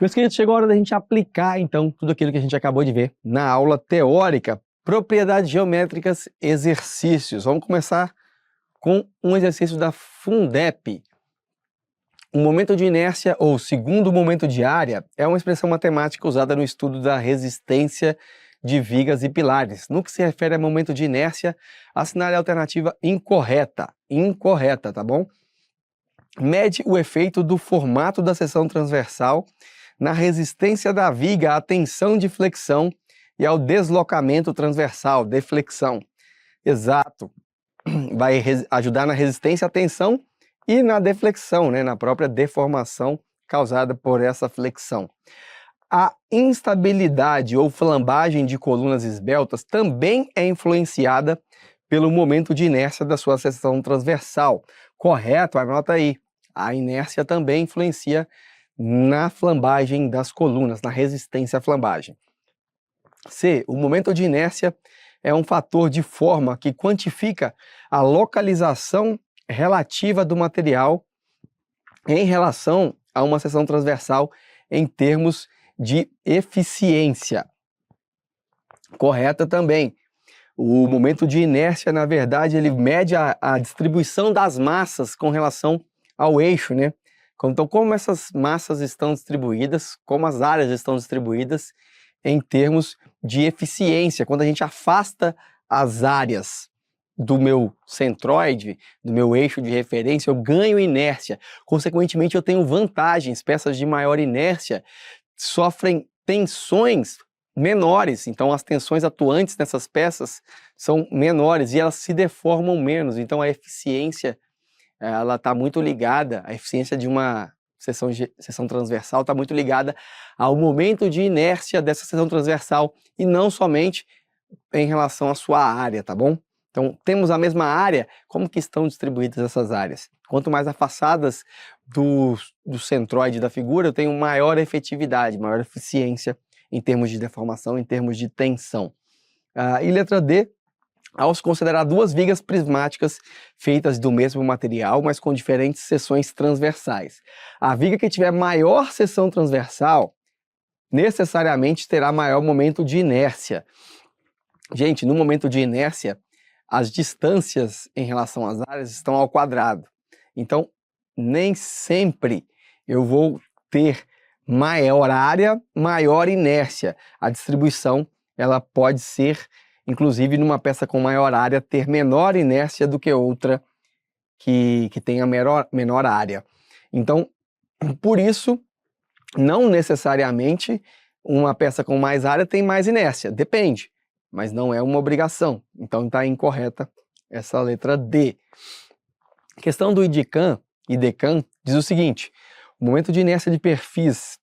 Meus queridos, chegou a hora da gente aplicar, então, tudo aquilo que a gente acabou de ver na aula teórica. Propriedades geométricas, exercícios. Vamos começar com um exercício da Fundep. O momento de inércia, ou segundo momento de área, é uma expressão matemática usada no estudo da resistência de vigas e pilares. No que se refere a momento de inércia, assinale a alternativa incorreta. Incorreta, tá bom? Mede o efeito do formato da seção transversal na resistência da viga à tensão de flexão e ao deslocamento transversal, deflexão. Exato. Vai ajudar na resistência à tensão e na deflexão, né, na própria deformação causada por essa flexão. A instabilidade ou flambagem de colunas esbeltas também é influenciada pelo momento de inércia da sua seção transversal. Correto? Anota aí. A inércia também influencia na flambagem das colunas, na resistência à flambagem. C. O momento de inércia é um fator de forma que quantifica a localização relativa do material em relação a uma seção transversal em termos de eficiência. Correta também. O momento de inércia, na verdade, ele mede a distribuição das massas com relação ao eixo, né? Então, como essas massas estão distribuídas, como as áreas estão distribuídas em termos de eficiência. Quando a gente afasta as áreas do meu centroide, do meu eixo de referência, eu ganho inércia. Consequentemente, eu tenho vantagens. Peças de maior inércia sofrem tensões menores, então as tensões atuantes nessas peças são menores e elas se deformam menos, então a eficiência ela está muito ligada, a eficiência de uma seção transversal está muito ligada ao momento de inércia dessa seção transversal e não somente em relação à sua área, tá bom? Então, temos a mesma área, como que estão distribuídas essas áreas? Quanto mais afastadas do centroide da figura, eu tenho maior efetividade, maior eficiência em termos de deformação, em termos de tensão. E letra D, ao se considerar duas vigas prismáticas feitas do mesmo material, mas com diferentes seções transversais. A viga que tiver maior seção transversal, necessariamente terá maior momento de inércia. Gente, no momento de inércia, as distâncias em relação às áreas estão ao quadrado. Então, nem sempre eu vou ter maior área, maior inércia. A distribuição ela pode ser, inclusive numa peça com maior área, ter menor inércia do que outra que tenha menor área. Então, por isso, não necessariamente uma peça com mais área tem mais inércia, depende, mas não é uma obrigação. Então está incorreta essa letra D. A questão do IDCAM diz o seguinte: o momento de inércia de perfis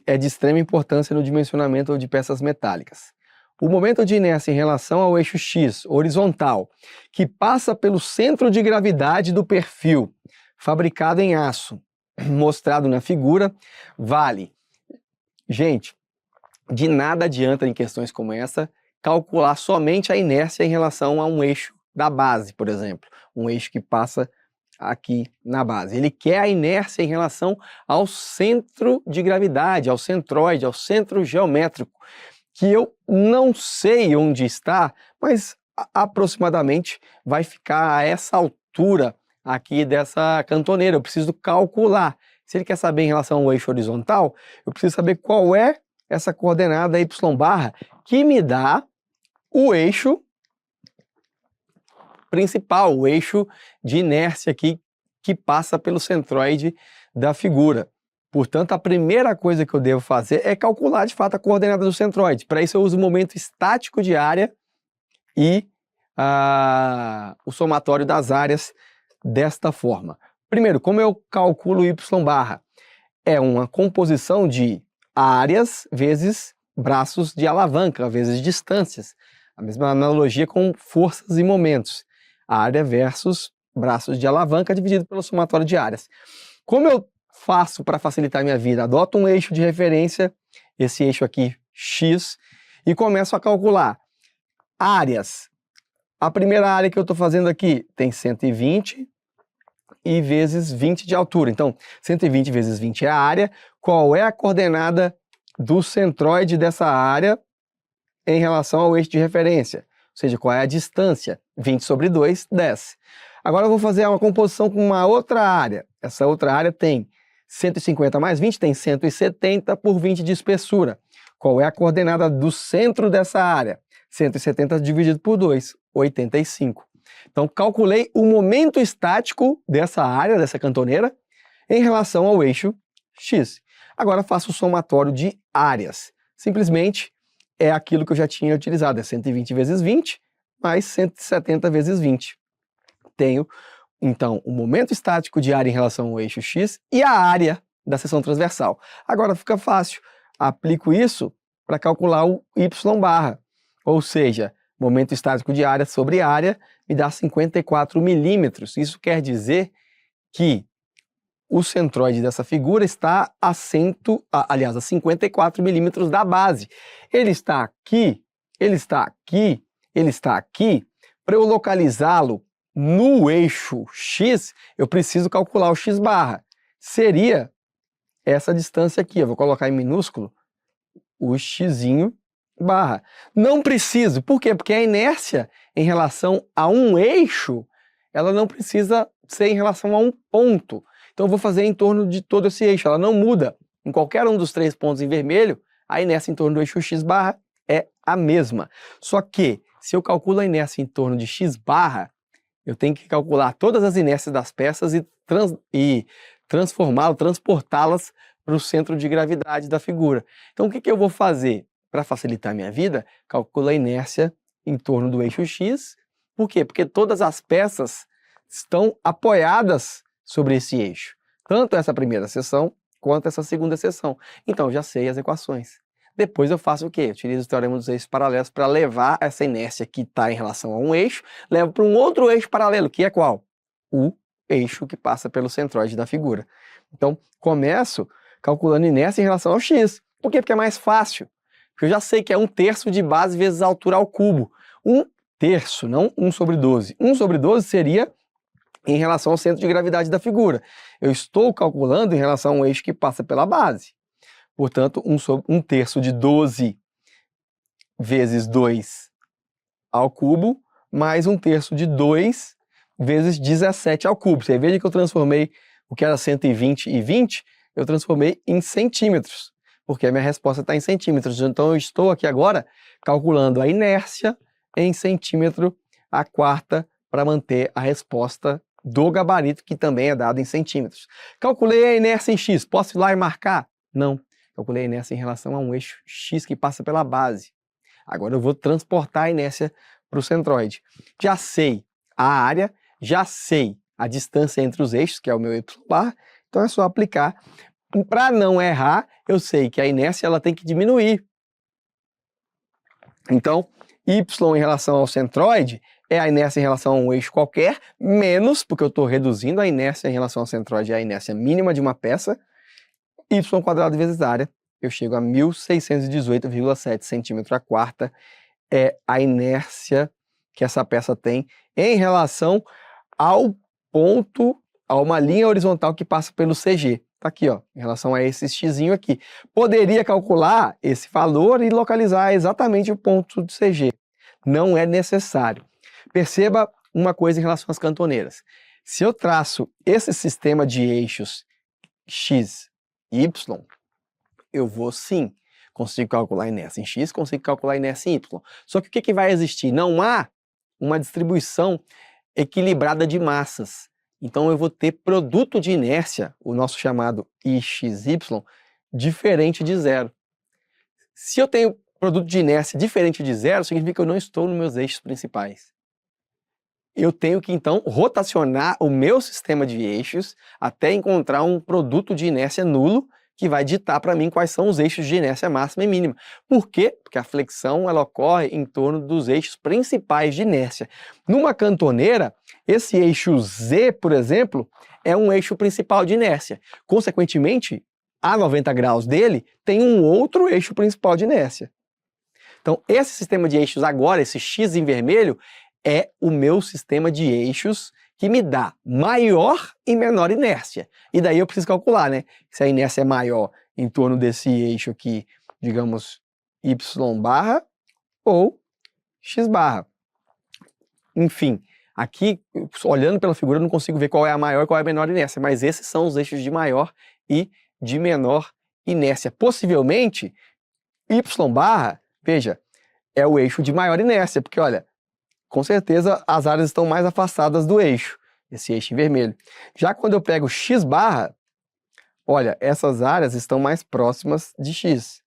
é de extrema importância no dimensionamento de peças metálicas. O momento de inércia em relação ao eixo X horizontal, que passa pelo centro de gravidade do perfil, fabricado em aço, mostrado na figura, vale. Gente, de nada adianta em questões como essa calcular somente a inércia em relação a um eixo da base, por exemplo, um eixo que passa aqui na base. Ele quer a inércia em relação ao centro de gravidade, ao centroide, ao centro geométrico, que eu não sei onde está, mas aproximadamente vai ficar a essa altura aqui dessa cantoneira. Eu preciso calcular. Se ele quer saber em relação ao eixo horizontal, eu preciso saber qual é essa coordenada y barra que me dá o eixo principal, o eixo de inércia aqui que passa pelo centroide da figura. Portanto, a primeira coisa que eu devo fazer é calcular de fato a coordenada do centroide. Para isso eu uso o momento estático de área e o somatório das áreas desta forma. Primeiro, como eu calculo y barra? É uma composição de áreas vezes braços de alavanca, vezes distâncias. A mesma analogia com forças e momentos. Área versus braços de alavanca dividido pelo somatório de áreas. Como eu faço para facilitar a minha vida? Adoto um eixo de referência, esse eixo aqui, X, e começo a calcular áreas. A primeira área que eu estou fazendo aqui tem 120 e vezes 20 de altura. Então, 120 vezes 20 é a área. Qual é a coordenada do centroide dessa área em relação ao eixo de referência? Ou seja, qual é a distância? 20 sobre 2, 10. Agora eu vou fazer uma composição com uma outra área. Essa outra área tem 150 mais 20, tem 170 por 20 de espessura. Qual é a coordenada do centro dessa área? 170 dividido por 2, 85. Então, calculei o momento estático dessa área, dessa cantoneira, em relação ao eixo X. Agora faço o somatório de áreas. Simplesmente é aquilo que eu já tinha utilizado, é 120 vezes 20, mais 170 vezes 20. Tenho, então, o momento estático de área em relação ao eixo X e a área da seção transversal. Agora fica fácil, aplico isso para calcular o Y barra, ou seja, momento estático de área sobre área me dá 54 milímetros. Isso quer dizer que o centroide dessa figura está a 54 milímetros da base. Ele está aqui, ele está aqui, ele está aqui. Para eu localizá-lo no eixo X, eu preciso calcular o X barra. Seria essa distância aqui, eu vou colocar em minúsculo, o Xzinho barra. Não preciso, por quê? Porque a inércia em relação a um eixo, ela não precisa ser em relação a um ponto. Então eu vou fazer em torno de todo esse eixo, ela não muda. Em qualquer um dos 3 pontos em vermelho, a inércia em torno do eixo X barra é a mesma. Só que, se eu calculo a inércia em torno de X barra, eu tenho que calcular todas as inércias das peças e transportá-las para o centro de gravidade da figura. Então o que eu vou fazer? Para facilitar a minha vida, calculo a inércia em torno do eixo X. Por quê? Porque todas as peças estão apoiadas sobre esse eixo. Tanto essa primeira seção quanto essa segunda seção. Então eu já sei as equações. Depois eu faço o quê? Eu utilizo o teorema dos eixos paralelos para levar essa inércia que está em relação a um eixo, levo para um outro eixo paralelo, que é qual? O eixo que passa pelo centroide da figura. Então, começo calculando inércia em relação ao X. Por quê? Porque é mais fácil. Porque eu já sei que é 1/3 de base vezes a altura ao cubo. 1/3, não 1 sobre 12. 1 sobre 12 seria em relação ao centro de gravidade da figura. Eu estou calculando em relação a um eixo que passa pela base. Portanto, 1/3 de 12 vezes 2 ao cubo, mais 1/3 de 2 vezes 17 ao cubo. Você veja que eu transformei o que era 120 e 20, eu transformei em centímetros, porque a minha resposta está em centímetros. Então, eu estou aqui agora calculando a inércia em centímetro a quarta para manter a resposta do gabarito, que também é dado em centímetros. Calculei a inércia em X. Posso ir lá e marcar? Não. Calculei a inércia em relação a um eixo X que passa pela base. Agora eu vou transportar a inércia para o centroide. Já sei a área, já sei a distância entre os eixos, que é o meu Y bar, então é só aplicar. Para não errar, eu sei que a inércia ela tem que diminuir. Então, Y em relação ao centroide é a inércia em relação a um eixo qualquer, menos, porque eu estou reduzindo a inércia em relação ao centroide, é a inércia mínima de uma peça, y² vezes área, eu chego a 1618,7 centímetros a quarta, é a inércia que essa peça tem em relação ao ponto, a uma linha horizontal que passa pelo CG. Tá aqui, ó, em relação a esse xzinho aqui. Poderia calcular esse valor e localizar exatamente o ponto do CG. Não é necessário. Perceba uma coisa em relação às cantoneiras. Se eu traço esse sistema de eixos x, y, eu vou sim, consigo calcular a inércia em x, consigo calcular a inércia em y. Só que o que vai existir? Não há uma distribuição equilibrada de massas. Então eu vou ter produto de inércia, o nosso chamado IXY, diferente de zero. Se eu tenho produto de inércia diferente de zero, significa que eu não estou nos meus eixos principais. Eu tenho que, então, rotacionar o meu sistema de eixos até encontrar um produto de inércia nulo que vai ditar para mim quais são os eixos de inércia máxima e mínima. Por quê? Porque a flexão ela ocorre em torno dos eixos principais de inércia. Numa cantoneira, esse eixo Z, por exemplo, é um eixo principal de inércia. Consequentemente, a 90 graus dele tem um outro eixo principal de inércia. Então, esse sistema de eixos agora, esse X em vermelho, é o meu sistema de eixos que me dá maior e menor inércia. E daí eu preciso calcular, né? Se a inércia é maior em torno desse eixo aqui, digamos, y barra ou x barra. Enfim, aqui, olhando pela figura, eu não consigo ver qual é a maior e qual é a menor inércia, mas esses são os eixos de maior e de menor inércia. Possivelmente, y barra, veja, é o eixo de maior inércia, porque olha, com certeza as áreas estão mais afastadas do eixo, esse eixo em vermelho. Já quando eu pego x barra, olha, essas áreas estão mais próximas de x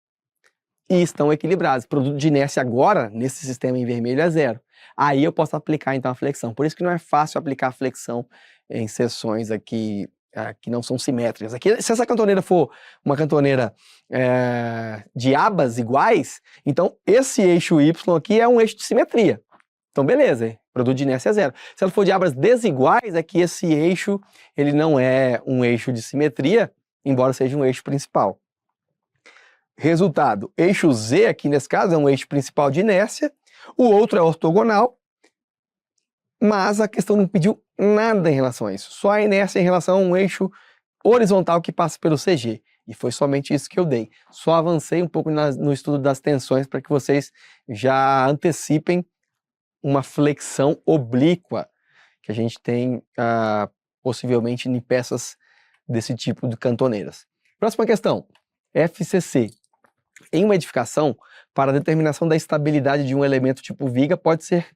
e estão equilibradas. O produto de inércia agora, nesse sistema em vermelho, é zero. Aí eu posso aplicar então a flexão. Por isso que não é fácil aplicar a flexão em seções aqui que não são simétricas. Aqui, se essa cantoneira for uma cantoneira de abas iguais, então esse eixo y aqui é um eixo de simetria. Então beleza, hein? Produto de inércia é zero. Se ela for de abas desiguais, é que esse eixo ele não é um eixo de simetria, embora seja um eixo principal. Resultado, eixo Z aqui nesse caso é um eixo principal de inércia, o outro é ortogonal, mas a questão não pediu nada em relação a isso, só a inércia em relação a um eixo horizontal que passa pelo CG. E foi somente isso que eu dei. Só avancei um pouco no estudo das tensões para que vocês já antecipem uma flexão oblíqua que a gente tem possivelmente em peças desse tipo de cantoneiras. Próxima questão, FCC. Em uma edificação, para a determinação da estabilidade de um elemento tipo viga, pode ser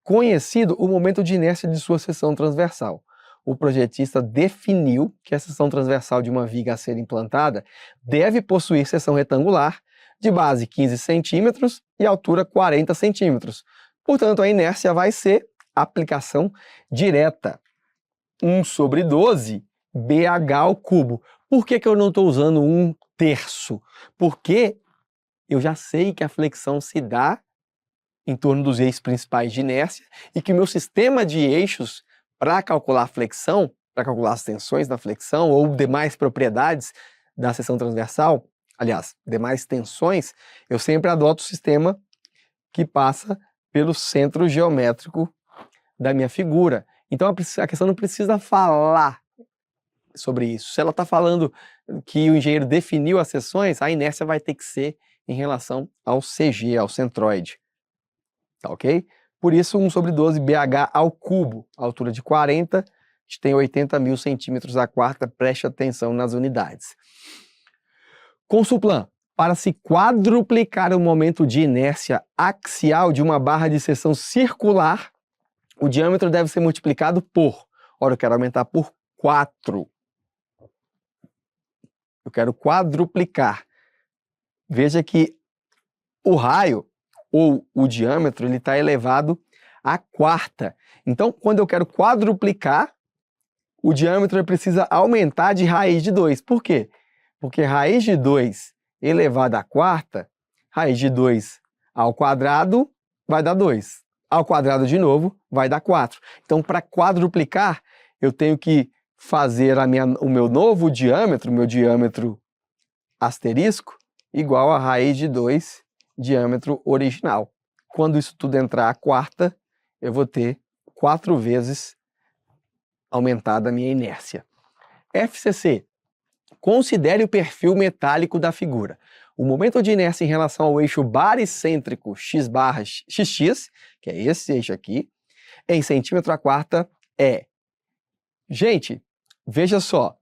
conhecido o momento de inércia de sua seção transversal. O projetista definiu que a seção transversal de uma viga a ser implantada deve possuir seção retangular de base 15 centímetros e altura 40 centímetros. Portanto, a inércia vai ser aplicação direta. 1/12 BH ao cubo. Por que eu não estou usando 1/3? Porque eu já sei que a flexão se dá em torno dos eixos principais de inércia e que o meu sistema de eixos para calcular a flexão, para calcular as tensões da flexão ou demais propriedades da seção transversal, aliás, demais tensões, eu sempre adoto o sistema que passa pelo centro geométrico da minha figura. Então a questão não precisa falar sobre isso. Se ela está falando que o engenheiro definiu as seções, a inércia vai ter que ser em relação ao CG, ao centroide. Tá ok? Por isso 1/12 BH ao cubo, altura de 40, a gente tem 80.000 centímetros a quarta, preste atenção nas unidades. Consulplan. Para se quadruplicar o momento de inércia axial de uma barra de seção circular, o diâmetro deve ser multiplicado por, ora, eu quero aumentar por 4. Eu quero quadruplicar. Veja que o raio, ou o diâmetro, ele está elevado à quarta. Então, quando eu quero quadruplicar, o diâmetro precisa aumentar de raiz de 2. Por quê? Porque raiz de 2 elevado à quarta, raiz de 2 ao quadrado vai dar 2. Ao quadrado de novo vai dar 4. Então, para quadruplicar, eu tenho que fazer o meu novo diâmetro, meu diâmetro asterisco, igual a raiz de 2 diâmetro original. Quando isso tudo entrar à quarta, eu vou ter 4 vezes aumentada a minha inércia. FCC. Considere o perfil metálico da figura. O momento de inércia em relação ao eixo baricêntrico x barra xx, que é esse eixo aqui, em centímetro a quarta é... Gente, veja só,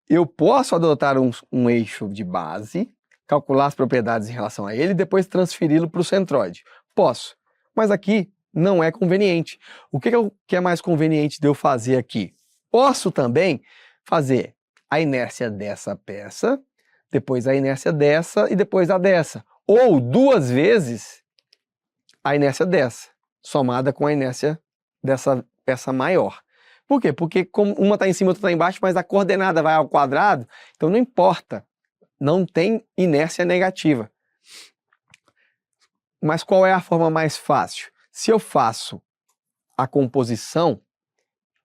eu posso adotar um eixo de base, calcular as propriedades em relação a ele e depois transferi-lo para o centroide. Posso, mas aqui não é conveniente. O que é mais conveniente de eu fazer aqui? Posso também fazer a inércia dessa peça, depois a inércia dessa e depois a dessa. Ou 2 vezes a inércia dessa, somada com a inércia dessa peça maior. Por quê? Porque como uma está em cima e outra está embaixo, mas a coordenada vai ao quadrado, então não importa. Não tem inércia negativa. Mas qual é a forma mais fácil? Se eu faço a composição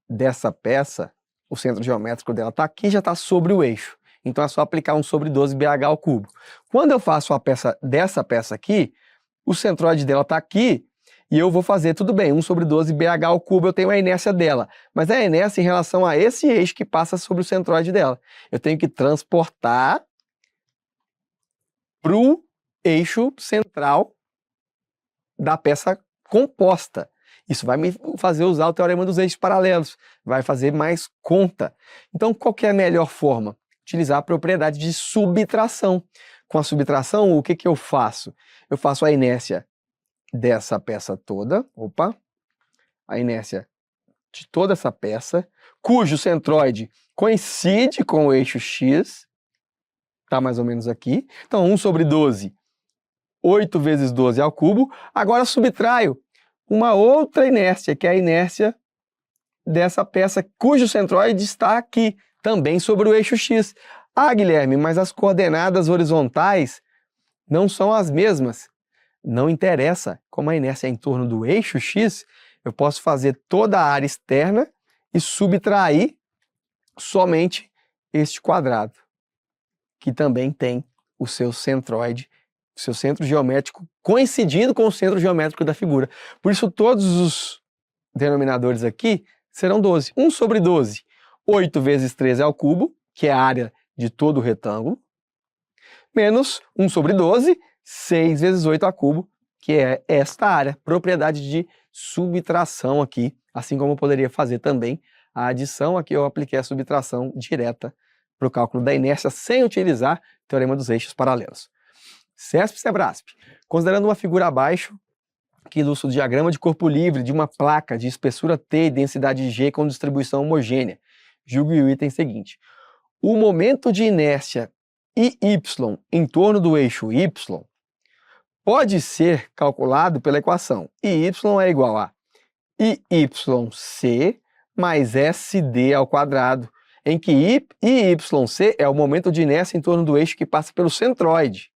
dessa peça, o centro geométrico dela está aqui, já está sobre o eixo. Então é só aplicar 1/12 BH ao cubo. Quando eu faço a peça dessa peça aqui, o centroide dela está aqui e eu vou fazer, tudo bem, 1 sobre 12 BH ao cubo, eu tenho a inércia dela, mas a inércia em relação a esse eixo que passa sobre o centroide dela. Eu tenho que transportar para o eixo central da peça composta. Isso vai me fazer usar o teorema dos eixos paralelos, vai fazer mais conta. Então, qual que é a melhor forma? Utilizar a propriedade de subtração. Com a subtração, o que que eu faço? Eu faço a inércia dessa peça toda, a inércia de toda essa peça, cujo centroide coincide com o eixo x, está mais ou menos aqui. Então, 1 sobre 12, 8 vezes 12 ao cubo. Agora subtraio uma outra inércia, que é a inércia dessa peça cujo centroide está aqui, também sobre o eixo x. Ah, Guilherme, mas as coordenadas horizontais não são as mesmas. Não interessa, como a inércia é em torno do eixo x, eu posso fazer toda a área externa e subtrair somente este quadrado, que também tem o seu centroide, o seu centro geométrico coincidindo com o centro geométrico da figura. Por isso, todos os denominadores aqui serão 12. 1 sobre 12, 8 vezes 13 ao cubo, que é a área de todo o retângulo, menos 1 sobre 12, 6 vezes 8 ao cubo, que é esta área, propriedade de subtração aqui, assim como eu poderia fazer também a adição, aqui eu apliquei a subtração direta para o cálculo da inércia sem utilizar o teorema dos eixos paralelos. CESP e SEBRASP. Considerando uma figura abaixo, que ilustra o diagrama de corpo livre de uma placa de espessura T e densidade G com distribuição homogênea, julgue o item seguinte. O momento de inércia IY em torno do eixo Y pode ser calculado pela equação IY é igual a IYC mais SD ao quadrado, em que IYC é o momento de inércia em torno do eixo que passa pelo centroide.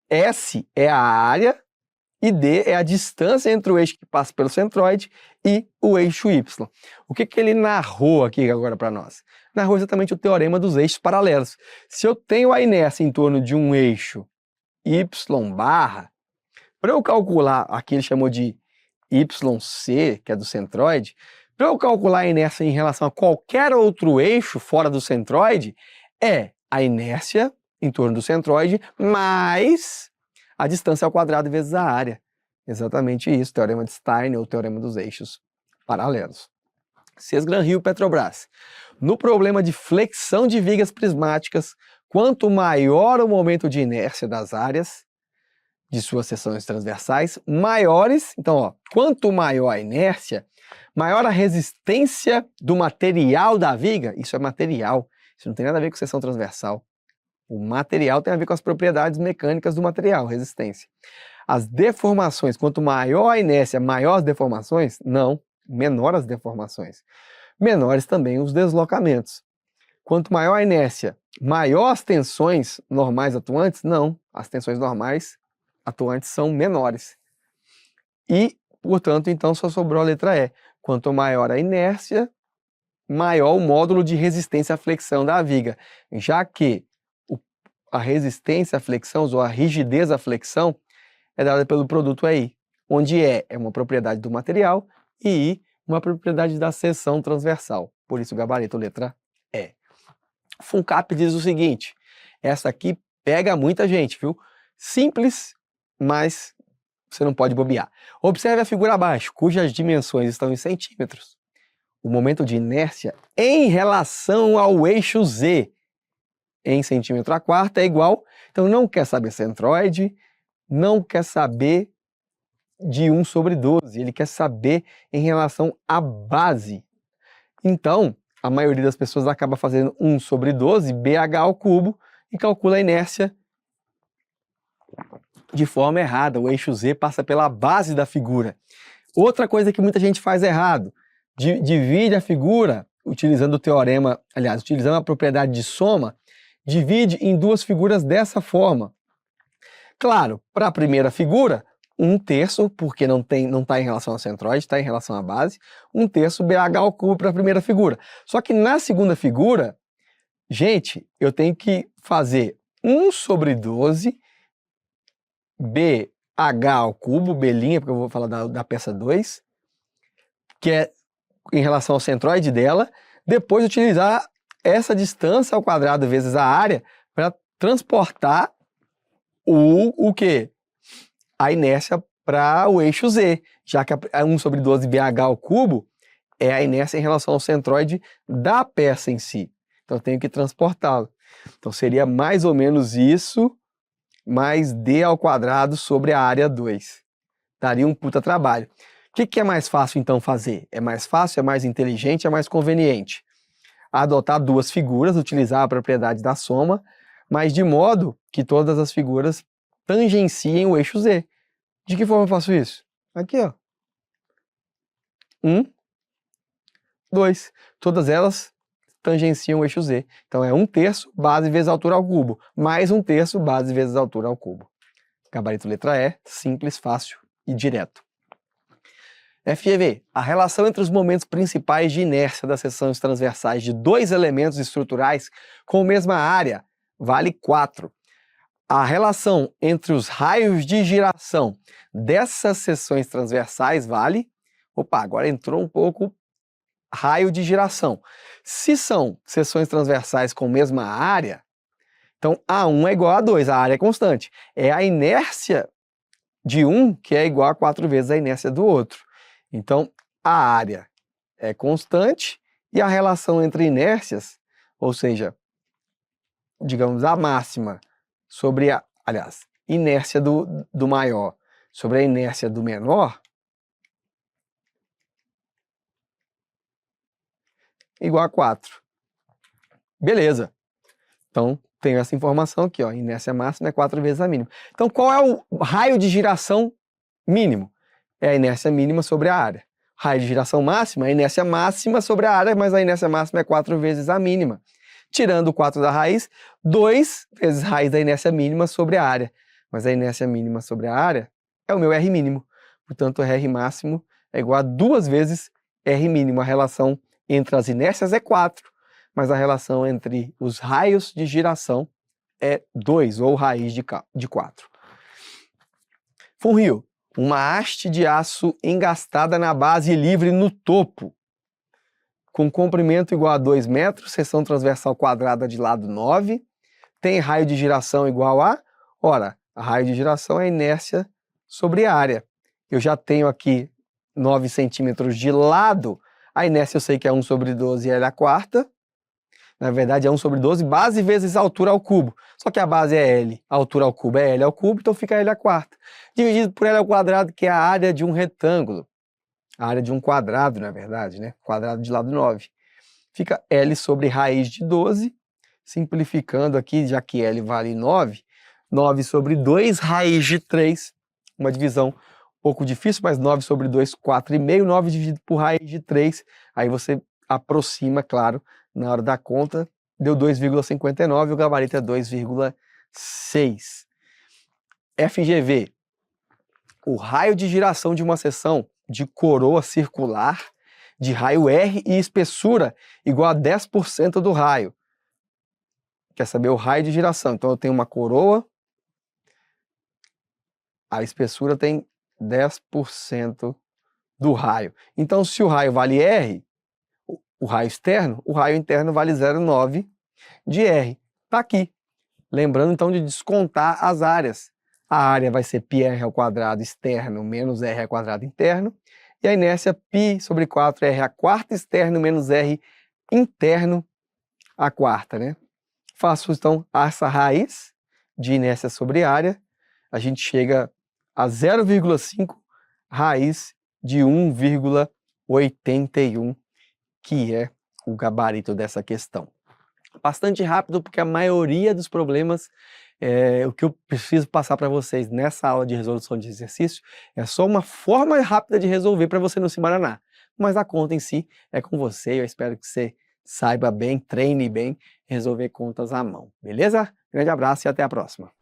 S é a área e D é a distância entre o eixo que passa pelo centroide e o eixo Y. O que que ele narrou aqui agora para nós? Narrou exatamente o teorema dos eixos paralelos. Se eu tenho a inércia em torno de um eixo Y barra, para eu calcular, aqui ele chamou de YC, que é do centroide, para eu calcular a inércia em relação a qualquer outro eixo fora do centroide, é a inércia em torno do centroide mais a distância ao quadrado vezes a área. Exatamente isso, teorema de Steiner ou teorema dos eixos paralelos. Sesgran-Hill, Petrobras. No problema de flexão de vigas prismáticas, quanto maior o momento de inércia das áreas de suas seções transversais, maiores, então, ó, quanto maior a inércia, maior a resistência do material da viga. Isso é material, isso não tem nada a ver com seção transversal. O material tem a ver com as propriedades mecânicas do material, resistência. As deformações, quanto maior a inércia, maior as deformações? Não, menor as deformações. Menores também os deslocamentos. Quanto maior a inércia, maior as tensões normais atuantes? Não, as tensões normais atuantes são menores. E, portanto, então só sobrou a letra E. Quanto maior a inércia, maior o módulo de resistência à flexão da viga, já que a resistência à flexão, ou a rigidez à flexão, é dada pelo produto EI, onde E é uma propriedade do material e I uma propriedade da seção transversal. Por isso o gabarito letra E. FUNCAP diz o seguinte, essa aqui pega muita gente, viu? Simples, mas você não pode bobear. Observe a figura abaixo, cujas dimensões estão em centímetros. O momento de inércia em relação ao eixo Z em centímetro a quarta é igual, então não quer saber centroide, não quer saber de 1 sobre 12, ele quer saber em relação à base. Então, a maioria das pessoas acaba fazendo 1 sobre 12, BH ao cubo, e calcula a inércia de forma errada. O eixo Z passa pela base da figura. Outra coisa que muita gente faz errado, divide a figura, utilizando o teorema, aliás, utilizando a propriedade de soma, divide em duas figuras dessa forma. Claro, para a primeira figura, 1/3, porque não está em relação ao centroide, está em relação à base, 1/3 BH ao cubo para a primeira figura. Só que na segunda figura, gente, eu tenho que fazer 1 sobre 12 BH H ao cubo, B', porque eu vou falar da peça 2, que é em relação ao centroide dela, depois utilizar essa distância ao quadrado vezes a área para transportar o quê? A inércia para o eixo Z, já que 1 sobre 12BH ao cubo é a inércia em relação ao centroide da peça em si. Então eu tenho que transportá-lo. Então seria mais ou menos isso, mais D ao quadrado sobre a área 2. Daria um puta trabalho. O que é mais fácil então fazer? É mais fácil, é mais inteligente, é mais conveniente? Adotar duas figuras, utilizar a propriedade da soma, mas de modo que todas as figuras tangenciem o eixo Z. De que forma eu faço isso? Aqui, ó. 1, 2. Todas elas tangenciam o eixo Z. Então é 1/3 base vezes altura ao cubo, mais 1/3 base vezes altura ao cubo. Gabarito letra E, simples, fácil e direto. FGV, a relação entre os momentos principais de inércia das seções transversais de dois elementos estruturais com mesma área vale 4. A relação entre os raios de giração dessas seções transversais vale... Opa, agora entrou um pouco raio de giração. Se são seções transversais com mesma área, então A1 é igual a 2, a área é constante. É a inércia de um que é igual a 4 vezes a inércia do outro. Então, a área é constante e a relação entre inércias, ou seja, digamos, a máxima sobre a, aliás, inércia do maior sobre a inércia do menor, igual a 4. Beleza. Então, tenho essa informação aqui, ó, inércia máxima é 4 vezes a mínima. Então, qual é o raio de giração mínimo? É a inércia mínima sobre a área. Raio de giração máxima é a inércia máxima sobre a área, mas a inércia máxima é 4 vezes a mínima. Tirando o 4 da raiz, 2 vezes raiz da inércia mínima sobre a área. Mas a inércia mínima sobre a área é o meu R mínimo. Portanto, R máximo é igual a 2 vezes R mínimo. A relação entre as inércias é 4, mas a relação entre os raios de giração é 2, ou raiz de 4. Funil. Uma haste de aço engastada na base livre no topo, com comprimento igual a 2 metros, seção transversal quadrada de lado 9, tem raio de giração igual a... Ora, a raio de giração é a inércia sobre a área. Eu já tenho aqui 9 centímetros de lado, a inércia eu sei que é 1 sobre 12 L a quarta, na verdade é 1 sobre 12 base vezes altura ao cubo, só que a base é L, a altura ao cubo é L ao cubo, então fica L a quarta, dividido por L ao quadrado, que é a área de um retângulo, a área de um quadrado, na verdade, né? Quadrado de lado 9. Fica L sobre raiz de 12, simplificando aqui, já que L vale 9, 9 sobre 2 raiz de 3, uma divisão um pouco difícil, mas 9 sobre 2, 4,5, 9 dividido por raiz de 3, aí você aproxima, claro, na hora da conta, deu 2,59, o gabarito é 2,6. FGV, o raio de giração de uma seção de coroa circular de raio R e espessura igual a 10% do raio. Quer saber o raio de giração? Então eu tenho uma coroa, a espessura tem 10% do raio. Então se o raio vale R, o raio externo, o raio interno vale 0,9 de R. Está aqui. Lembrando então de descontar as áreas. A área vai ser πr ao quadrado externo menos r ao quadrado interno. E a inércia π sobre 4r à quarta externo menos r interno à quarta, né? Faço então essa raiz de inércia sobre área. A gente chega a 0,5 raiz de 1,81, que é o gabarito dessa questão. Bastante rápido, porque a maioria dos problemas, o que eu preciso passar para vocês nessa aula de resolução de exercício, é só uma forma rápida de resolver para você não se embananar. Mas a conta em si é com você, eu espero que você saiba bem, treine bem, resolver contas à mão. Beleza? Grande abraço e até a próxima.